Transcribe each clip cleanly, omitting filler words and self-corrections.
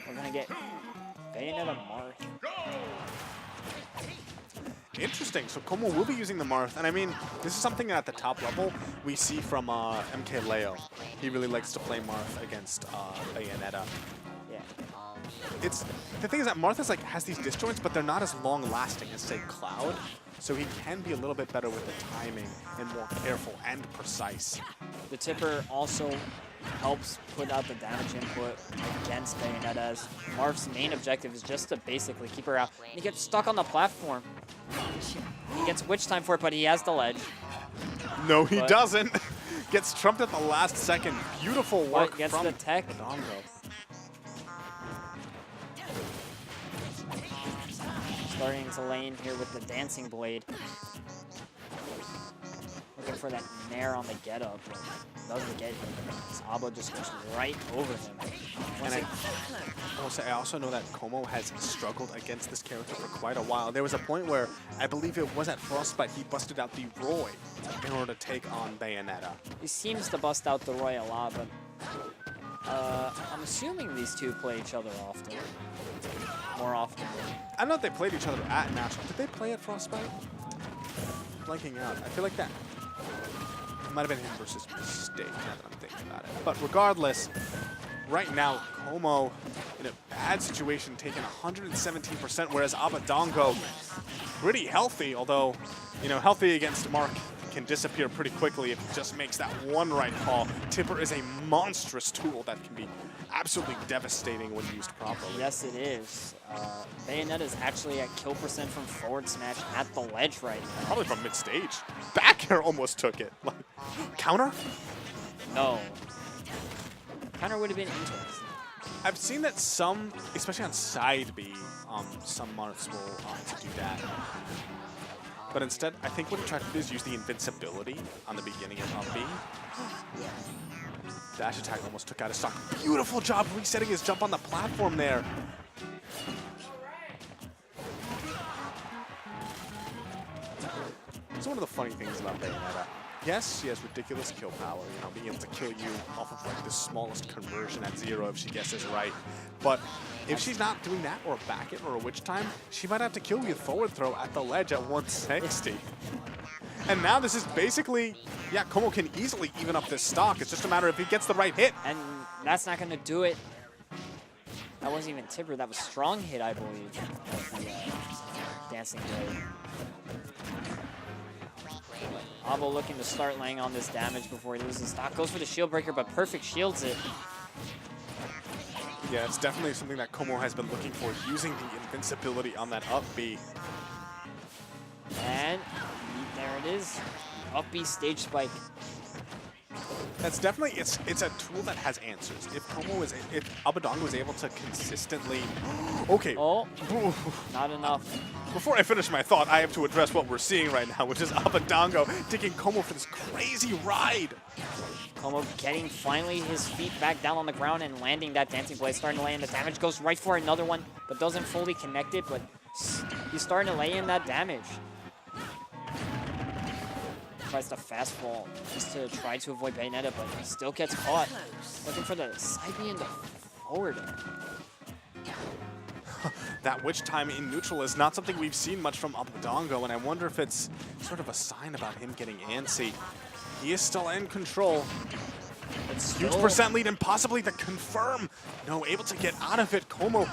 We're gonna get Bayonetta Marth. Interesting. So Como will be using the Marth, and I mean, this is something at the top level we see from MK Leo. He really likes to play Marth against Bayonetta. Yeah. It's the thing is that Marth is has these disjoints, but they're not as long lasting as say Cloud. So he can be a little bit better with the timing and more careful and precise. The tipper also helps put out the damage input against Bayonetta's. Marth's main objective is just to basically keep her out. And he gets stuck on the platform. He gets witch time for it, but he has the ledge. No, he doesn't. Gets trumped at the last second. Beautiful work gets from the tech. Abadango. Starting to lane here with the dancing blade. Looking for that nair on the get up. Doesn't get him. Aba just goes right over him. And I also know that Como has struggled against this character for quite a while. There was a point where I believe it was at Frostbite he busted out the Roy in order to take on Bayonetta. He seems to bust out the Roy a lot, but I'm assuming these two play each other often. More often. I don't know if they played each other at National. Did they play at Frostbite? Blanking out. I feel like that might have been him versus Mistake, now that I'm thinking about it. But regardless, right now, Como in a bad situation, taking 117%, whereas Abadango pretty healthy, although, you know, healthy against Mark can disappear pretty quickly if he just makes that one right call. Tipper is a monstrous tool that can be absolutely devastating when used properly. Yes, it is. Bayonetta is actually at kill percent from forward smash at the ledge right now. Probably from mid-stage. Back air almost took it. Like, counter? No. Counter would have been interesting. I've seen that some, especially on side B, some Marths will do that. But instead, I think what he tried to do is use the invincibility on the beginning of up B. Dash attack almost took out his stock. Beautiful job resetting his jump on the platform there. It's one of the funny things about Bayonetta. Yes, she has ridiculous kill power, you know, being able to kill you off of like the smallest conversion at 0 if she guesses right. But if she's not doing that, or a back it, or a witch time, she might have to kill you with forward throw at the ledge at 160. And now this is basically, yeah, Como can easily even up this stock. It's just a matter if he gets the right hit. And that's not going to do it. That wasn't even Tipper. That was strong hit, I believe, of the dancing blade. Aba looking to start laying on this damage before he loses stock. Goes for the shield breaker, but perfect shields it. Yeah, it's definitely something that Como has been looking for, using the invincibility on that up B. And there it is. Up B stage spike. That's definitely, it's a tool that has answers. If Abadango is able to consistently, okay. Oh, not enough. Before I finish my thought, I have to address what we're seeing right now, which is Abadango taking Como for this crazy ride. Como getting finally his feet back down on the ground and landing that dancing blade, starting to lay in the damage, goes right for another one, but doesn't fully connect it, but he's starting to lay in that damage. Tries to fast fall just to try to avoid Bayonetta, but he still gets caught. Looking for the side B and the forward. That witch time in neutral is not something we've seen much from Abadango, and I wonder if it's sort of a sign about him getting antsy. He is still in control. Huge percent lead and possibly the confirm. No, able to get out of it. Como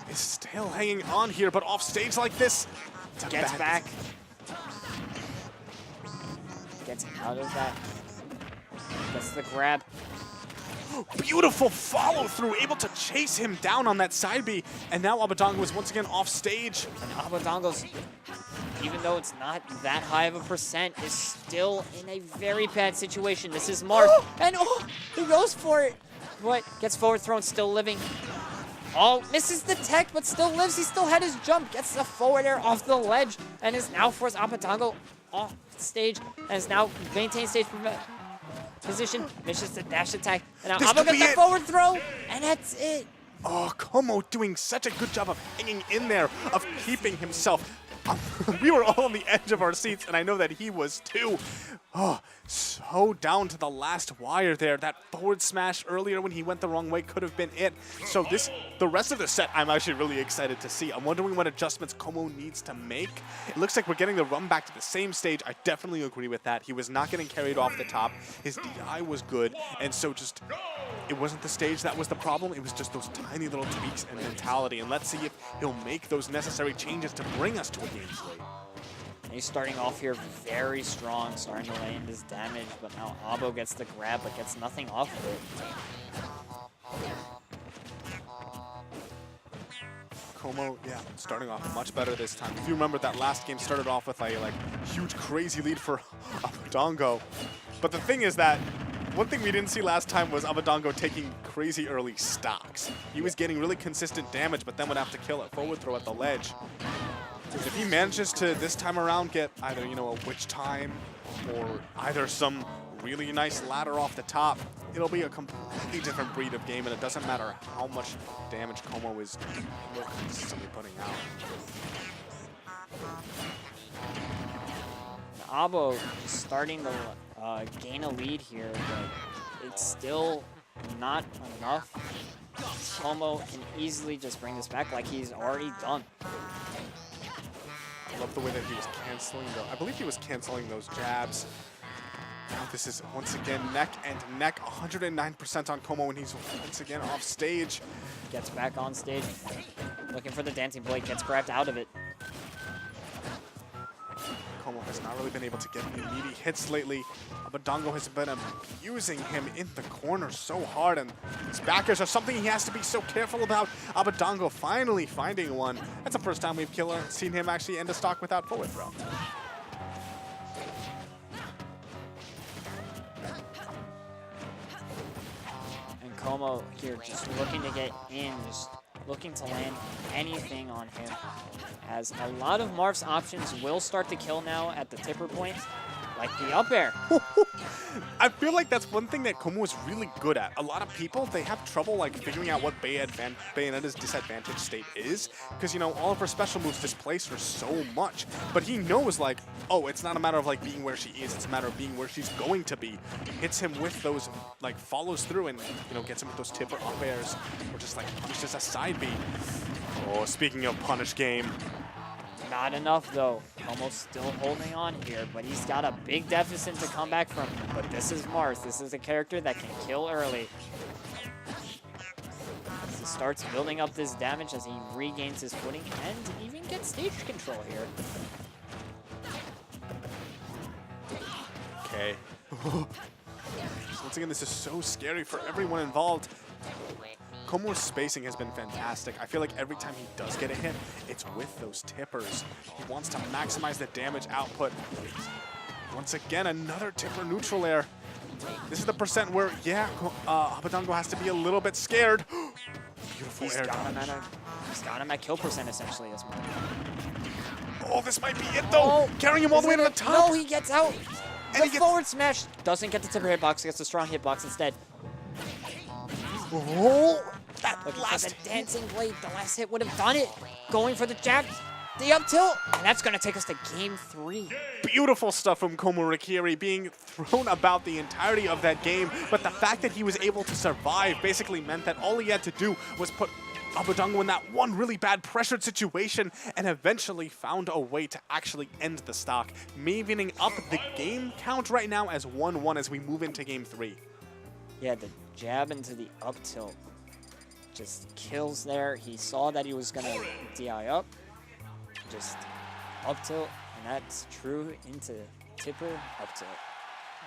is still hanging on here, but off stage like this. Gets back. Gets out of that. Gets the grab. Beautiful follow through, able to chase him down on that side B. And now Abadango is once again off stage. And Abadango's, even though it's not that high of a percent, is still in a very bad situation. This is Mark. And he goes for it. But gets forward thrown, still living. Oh, misses the tech, but still lives. He still had his jump. Gets the forward air off the ledge. And is now forced Abadango off stage. And is now maintained stage position. Misses the dash attack. And now Aba gets the forward throw. And that's it. Oh, Como doing such a good job of hanging in there, of keeping himself. We were all on the edge of our seats, and I know that he was too. Oh, so down to the last wire there. That forward smash earlier when he went the wrong way could have been it. So the rest of the set, I'm actually really excited to see. I'm wondering what adjustments Komo needs to make. It looks like we're getting the run back to the same stage. I definitely agree with that. He was not getting carried off the top. His DI was good, and so just it wasn't the stage that was the problem. It was just those tiny little tweaks and mentality. And let's see if he'll make those necessary changes to bring us to a game 3. He's starting off here very strong, starting to land his damage, but now Abo gets the grab, but gets nothing off of it. Komo, yeah, starting off much better this time. If you remember, that last game started off with a huge crazy lead for Abadango. But the thing is that one thing we didn't see last time was Abadango taking crazy early stocks. He was getting really consistent damage, but then would have to kill a forward throw at the ledge. If he manages to, this time around, get either, a witch time or either some really nice ladder off the top, it'll be a completely different breed of game, and it doesn't matter how much damage Komo is more consistently putting out. Abo is starting to gain a lead here, but it's still not enough. Komo can easily just bring this back like he's already done. I love the way that he was canceling I believe he was canceling those jabs. Now this is once again neck and neck, 109% on Komo when he's once again off stage. Gets back on stage, looking for the dancing blade, gets grabbed out of it. Komo has not really been able to get any meaty hits lately. Abadango has been abusing him in the corner so hard, and his backers are something he has to be so careful about. Abadango finally finding one. That's the first time we've seen him actually end a stock without forward throw. And Komo here just looking to get in, just looking to land anything on him. As a lot of Marth's options will start to kill now at the tipper point, like the up air. I feel like that's one thing that Komo is really good at. A lot of people, they have trouble figuring out what Bayonetta's disadvantage state is, because all of her special moves displace her so much. But he knows oh, it's not a matter of being where she is, it's a matter of being where she's going to be. Hits him with those follows through and gets him with those tipper up airs, or just punishes a side B. Oh, speaking of punish game. Not enough though. Almost still holding on here, but he's got a big deficit to come back from. But this is Marth. This is a character that can kill early. As he starts building up this damage as he regains his footing and even gets stage control here. Okay. Once again, this is so scary for everyone involved. Komo's spacing has been fantastic. I feel like every time he does get a hit, it's with those tippers. He wants to maximize the damage output. Once again, another tipper neutral air. This is the percent where, yeah, Abadango has to be a little bit scared. Beautiful air dodge. He's got him at kill percent essentially as well. Oh, this might be it though. Carrying him all the way to the top. No, he gets out. And the forward smash doesn't get the tipper hitbox, gets a strong hitbox instead. Oh, that Looking last for the dancing blade. The last hit would have done it. Going for the jab, the up tilt, and that's going to take us to game 3. Beautiful stuff from Komorikiri, being thrown about the entirety of that game, but the fact that he was able to survive basically meant that all he had to do was put Abadango in that one really bad pressured situation and eventually found a way to actually end the stock, evening up the game count right now as 1-1 as we move into game 3. Yeah, the jab into the up tilt just kills there. He saw that he was going to DI up, just up tilt, and that's true into tipper up tilt.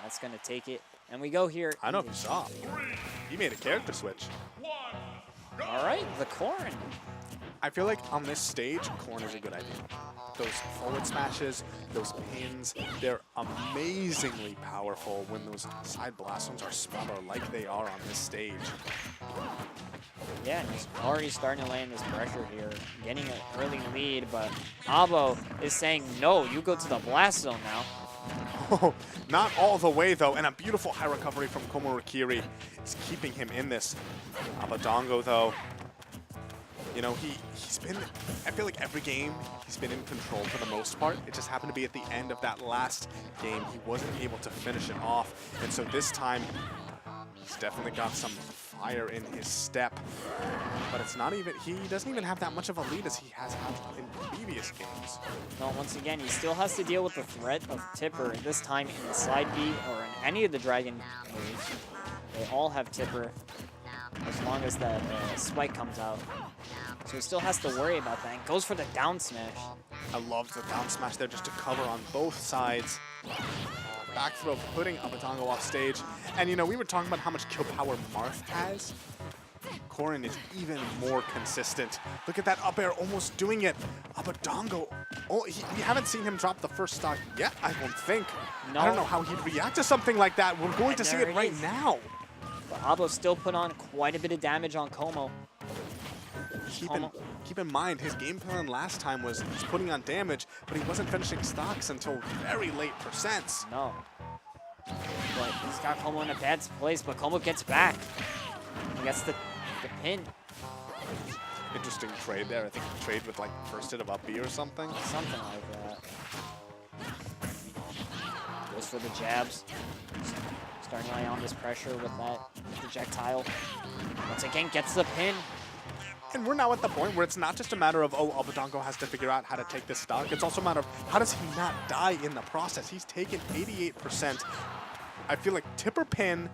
That's going to take it. And we go here. I don't know if you saw. He made a character switch. All right, the corn. I feel like on this stage, corn is a good idea. Those forward smashes, those pins, they're amazingly powerful when those side blastoms are smaller like they are on this stage. Yeah, and he's already starting to land this pressure here, getting an early lead, but Abo is saying, no, you go to the blast zone now. Oh, not all the way, though, and a beautiful high recovery from Komorikiri is keeping him in this. Abadango, though, You know, he's been, I feel like every game he's been in control for the most part. It just happened to be at the end of that last game he wasn't able to finish it off. And so this time, he's definitely got some fire in his step. But it's not even, he doesn't even have that much of a lead as he has had in previous games. No, once again, he still has to deal with the threat of Tipper, this time in the side B or in any of the Dragon moves. They all have Tipper as long as that spike comes out. So he still has to worry about that and goes for the down smash. I loved the down smash there just to cover on both sides. Back throw putting Abadango off stage. And you know, we were talking about how much kill power Marth has. Corrin is even more consistent. Look at that up air almost doing it. Abadango, we haven't seen him drop the first stock yet, I don't think. No. I don't know how he'd react to something like that. We're going to see it right now. But Abo still put on quite a bit of damage on Como. Keep in mind, his game plan last time was he's putting on damage, but he wasn't finishing stocks until very late percents. No. But he's got Como in a bad place, but Como gets back. He gets the pin. Interesting trade there. I think he traded with like first hit of up B or something. Something like that. Goes for the jabs. Starting to lay on this pressure with that projectile. Once again, gets the pin. And we're now at the point where it's not just a matter of, oh, Abadango has to figure out how to take this stock. It's also a matter of how does he not die in the process. He's taken 88%. I feel like Tipper pin,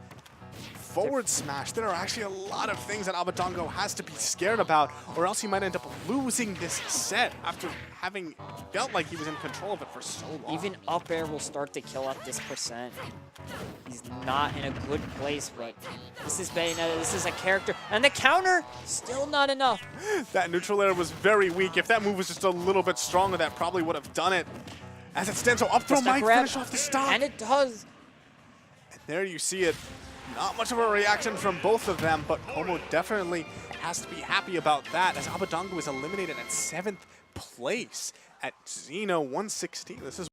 forward smash. There are actually a lot of things that Abadango has to be scared about, or else he might end up losing this set after having felt like he was in control of it for so long. Even up air will start to kill up this percent. He's not in a good place, but this is Bayonetta. This is a character. And the counter, still not enough. That neutral air was very weak. If that move was just a little bit stronger, that probably would have done it. As it stands, so up throw might finish off the stock. And it does. And there you see it. Not much of a reaction from both of them, but Como definitely has to be happy about that as Abadango is eliminated at 7th place at XenoOneHundredSixteen. This is